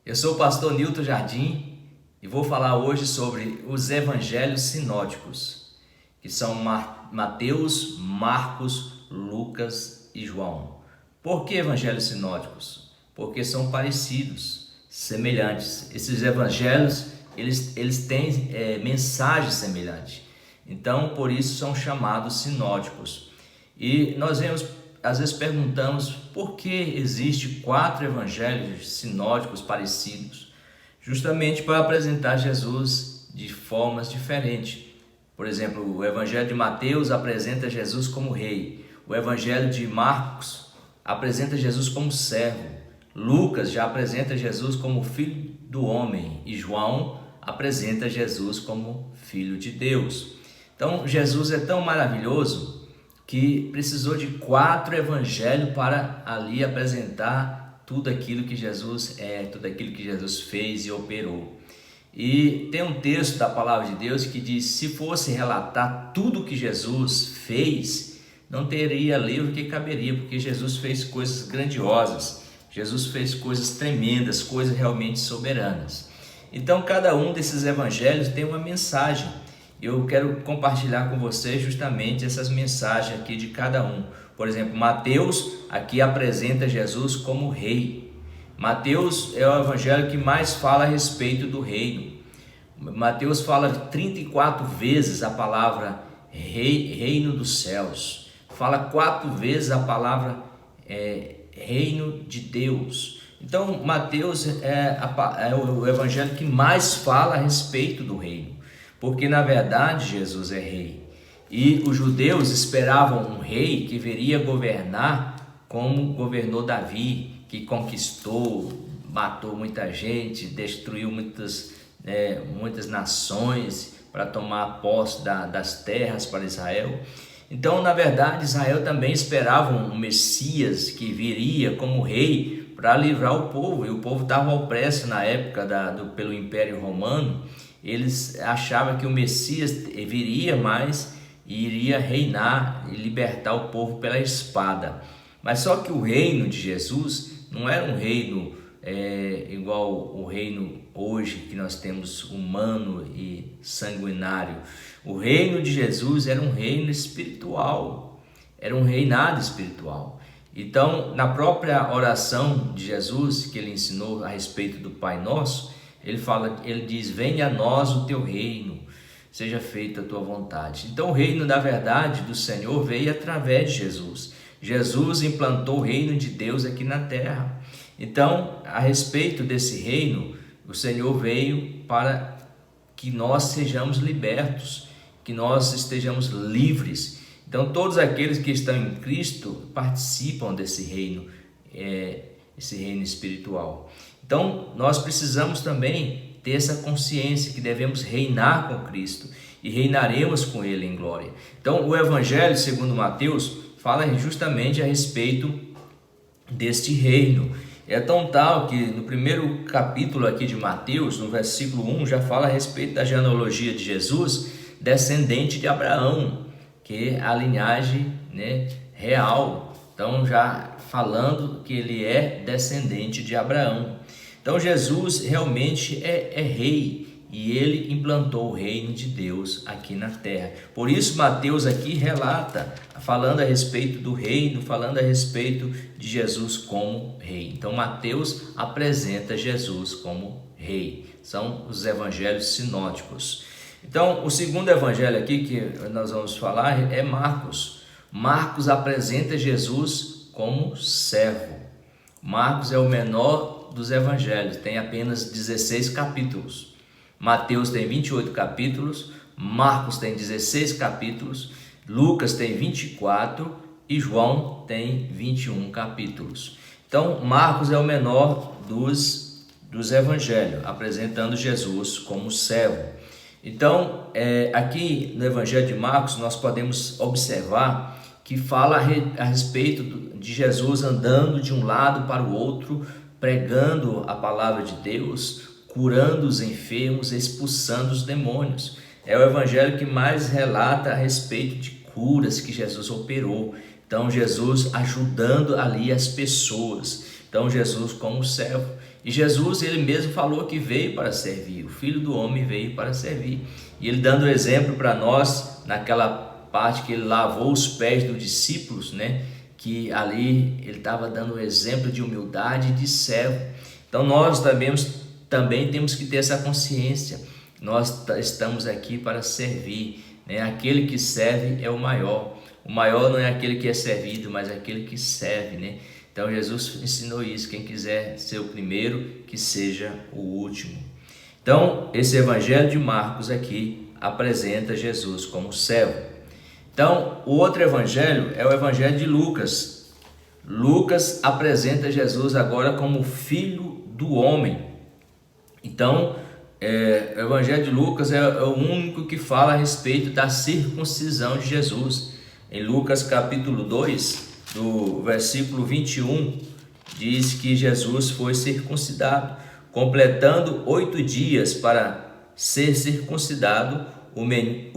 Eu sou o pastor Nilton Jardim e vou falar hoje sobre os evangelhos sinóticos, que são Mateus, Marcos, Lucas e João. Por que evangelhos sinóticos? Porque são parecidos, semelhantes. Esses evangelhos, eles têm mensagens semelhantes. Então, por isso são chamados sinóticos. E nós às vezes perguntamos por que existe 4 evangelhos sinóticos parecidos, justamente para apresentar Jesus de formas diferentes. Por exemplo, o evangelho de Mateus apresenta Jesus como rei, o evangelho de Marcos apresenta Jesus como servo, Lucas já apresenta Jesus como filho do homem e João apresenta Jesus como filho de Deus. Então, Jesus é tão maravilhoso que precisou de 4 evangelhos para ali apresentar tudo aquilo que Jesus é, tudo aquilo que Jesus fez e operou. E tem um texto da palavra de Deus que diz: se fosse relatar tudo que Jesus fez, não teria livro que caberia, porque Jesus fez coisas grandiosas, Jesus fez coisas tremendas, coisas realmente soberanas. Então, cada um desses evangelhos tem uma mensagem. Eu quero compartilhar com vocês justamente essas mensagens aqui de cada um. Por exemplo, Mateus aqui apresenta Jesus como rei. Mateus é o evangelho que mais fala a respeito do reino. Mateus fala 34 vezes a palavra reino dos céus. Fala 4 vezes a palavra reino de Deus. Então, Mateus é o evangelho que mais fala a respeito do reino. Porque na verdade Jesus é rei e os judeus esperavam um rei que viria governar como governou Davi, que conquistou, matou muita gente, destruiu muitas nações para tomar posse das terras para Israel. Então, na verdade, Israel também esperava um Messias que viria como rei para livrar o povo, e o povo estava opresso na época pelo Império Romano. Eles achavam que o Messias viria mais e iria reinar e libertar o povo pela espada. Mas só que o reino de Jesus não era um reino igual o reino hoje que nós temos, humano e sanguinário. O reino de Jesus era um reino espiritual, era um reinado espiritual. Então, na própria oração de Jesus que ele ensinou a respeito do Pai Nosso, ele diz: venha a nós o teu reino, seja feita a tua vontade. Então o reino da verdade do Senhor veio através de Jesus. Jesus implantou o reino de Deus aqui na terra. Então, a respeito desse reino, o Senhor veio para que nós sejamos libertos, que nós estejamos livres. Então todos aqueles que estão em Cristo participam desse reino, esse reino espiritual. Então, nós precisamos também ter essa consciência que devemos reinar com Cristo e reinaremos com Ele em glória. Então, o Evangelho segundo Mateus fala justamente a respeito deste reino. É tão tal que no primeiro capítulo aqui de Mateus, no versículo 1, já fala a respeito da genealogia de Jesus, descendente de Abraão, que é a linhagem real. Então, já falando que ele é descendente de Abraão. Então, Jesus realmente é rei e ele implantou o reino de Deus aqui na terra. Por isso, Mateus aqui relata, falando a respeito do reino, falando a respeito de Jesus como rei. Então, Mateus apresenta Jesus como rei. São os evangelhos sinóticos. Então, o segundo evangelho aqui que nós vamos falar é Marcos. Marcos apresenta Jesus como servo. Marcos é o menor dos evangelhos, tem apenas 16 capítulos. Mateus tem 28 capítulos, Marcos tem 16 capítulos, Lucas tem 24 e João tem 21 capítulos. Então, Marcos é o menor dos evangelhos, apresentando Jesus como servo. Então, aqui no evangelho de Marcos, nós podemos observar que fala a respeito de Jesus andando de um lado para o outro, pregando a palavra de Deus, curando os enfermos, expulsando os demônios. É o evangelho que mais relata a respeito de curas que Jesus operou. Então, Jesus ajudando ali as pessoas. Então Jesus como servo. E Jesus, ele mesmo falou que veio para servir, o Filho do Homem veio para servir. E ele dando exemplo para nós, naquela parte que ele lavou os pés dos discípulos, né? Que ali ele estava dando um exemplo de humildade e de servo. Então nós também temos que ter essa consciência. Nós estamos aqui para servir, né? Aquele que serve é o maior. O maior não é aquele que é servido, mas aquele que serve, né? Então Jesus ensinou isso. Quem quiser ser o primeiro, que seja o último. Então esse evangelho de Marcos aqui apresenta Jesus como servo. Então o outro evangelho é o evangelho de Lucas. Lucas apresenta Jesus agora como filho do homem. Então o evangelho de Lucas é o único que fala a respeito da circuncisão de Jesus. Em Lucas capítulo 2, do versículo 21, diz que Jesus foi circuncidado, completando 8 dias para ser circuncidado. O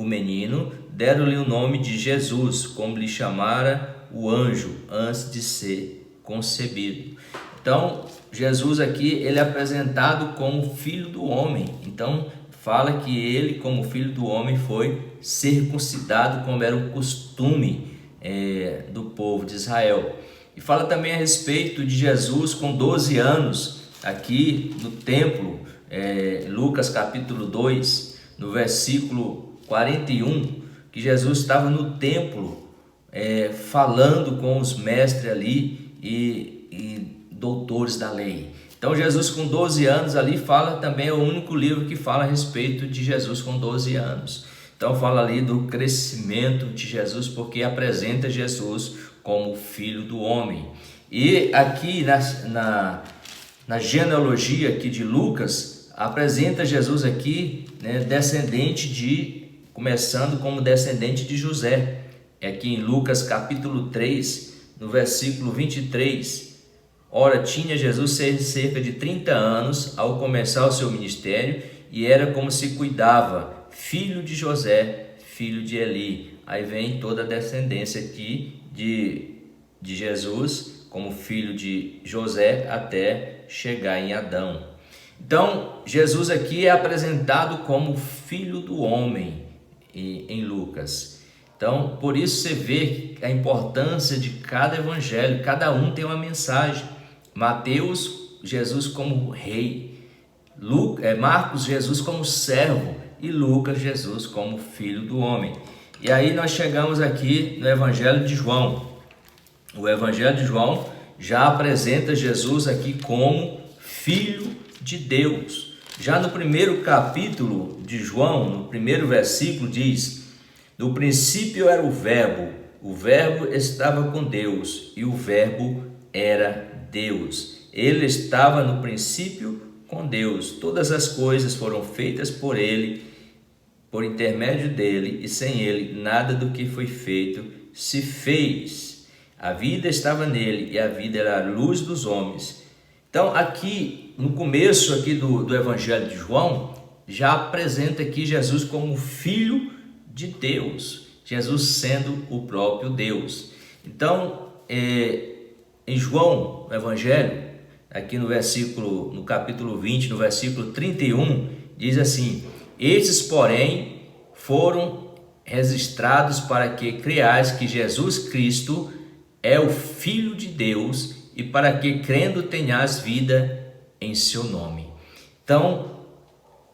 menino deram-lhe o nome de Jesus, como lhe chamara o anjo antes de ser concebido. Então Jesus aqui ele é apresentado como filho do homem. Então fala que ele, como filho do homem, foi circuncidado, como era o costume do povo de Israel. E fala também a respeito de Jesus com 12 anos, aqui no templo, Lucas capítulo 2, no versículo 41, que Jesus estava no templo falando com os mestres ali e doutores da lei. Então Jesus com 12 anos ali fala também, é o único livro que fala a respeito de Jesus com 12 anos. Então fala ali do crescimento de Jesus, porque apresenta Jesus como filho do homem. E aqui na genealogia aqui de Lucas, apresenta Jesus aqui, né, começando como descendente de José. Aqui em Lucas capítulo 3, no versículo 23, ora, tinha Jesus cerca de 30 anos ao começar o seu ministério, e era como se cuidava, filho de José, filho de Eli. Aí vem toda a descendência aqui de Jesus, como filho de José, até chegar em Adão. Então, Jesus aqui é apresentado como filho do homem em Lucas. Então, por isso você vê a importância de cada evangelho, cada um tem uma mensagem. Mateus, Jesus como rei, Marcos, Jesus como servo, e Lucas, Jesus como filho do homem. E aí nós chegamos aqui no Evangelho de João. O Evangelho de João já apresenta Jesus aqui como filho de Deus. Já no primeiro capítulo de João, no primeiro versículo, diz: no princípio era o verbo estava com Deus, e o verbo era Deus. Ele estava no princípio com Deus. Todas as coisas foram feitas por ele, por intermédio dele, e sem ele nada do que foi feito se fez. A vida estava nele, e a vida era a luz dos homens. Então aqui, no começo aqui do Evangelho de João, já apresenta aqui Jesus como filho de Deus, Jesus sendo o próprio Deus. Então, em João, no Evangelho, aqui no capítulo 20, no versículo 31, diz assim: estes, porém, foram registrados para que creiais que Jesus Cristo é o Filho de Deus, e para que, crendo, tenhas vida em seu nome. Então,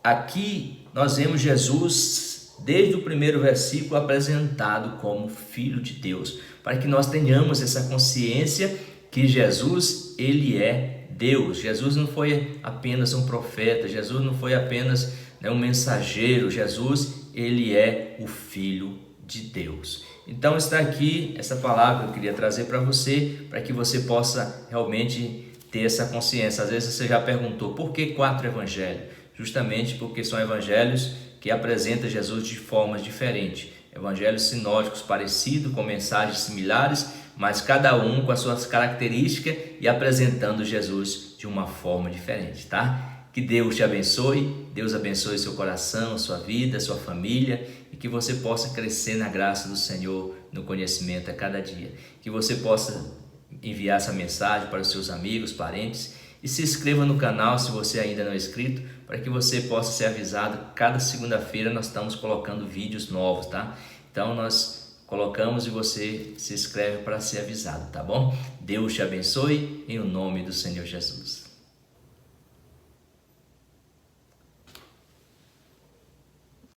aqui nós vemos Jesus, desde o primeiro versículo, apresentado como Filho de Deus, para que nós tenhamos essa consciência que Jesus, ele é Deus. Jesus não foi apenas um profeta, Jesus não foi apenas um mensageiro, Jesus, ele é o Filho de Deus. Então está aqui essa palavra que eu queria trazer para você, para que você possa realmente ter essa consciência. Às vezes você já perguntou, por que 4 evangelhos? Justamente porque são evangelhos que apresentam Jesus de formas diferentes. Evangelhos sinóticos parecidos, com mensagens similares, mas cada um com as suas características e apresentando Jesus de uma forma diferente, tá? Que Deus te abençoe, Deus abençoe seu coração, sua vida, sua família, e que você possa crescer na graça do Senhor, no conhecimento a cada dia. Que você possa enviar essa mensagem para os seus amigos, parentes, e se inscreva no canal se você ainda não é inscrito, para que você possa ser avisado. Cada segunda-feira nós estamos colocando vídeos novos, tá? Então nós colocamos e você se inscreve para ser avisado, tá bom? Deus te abençoe em o nome do Senhor Jesus.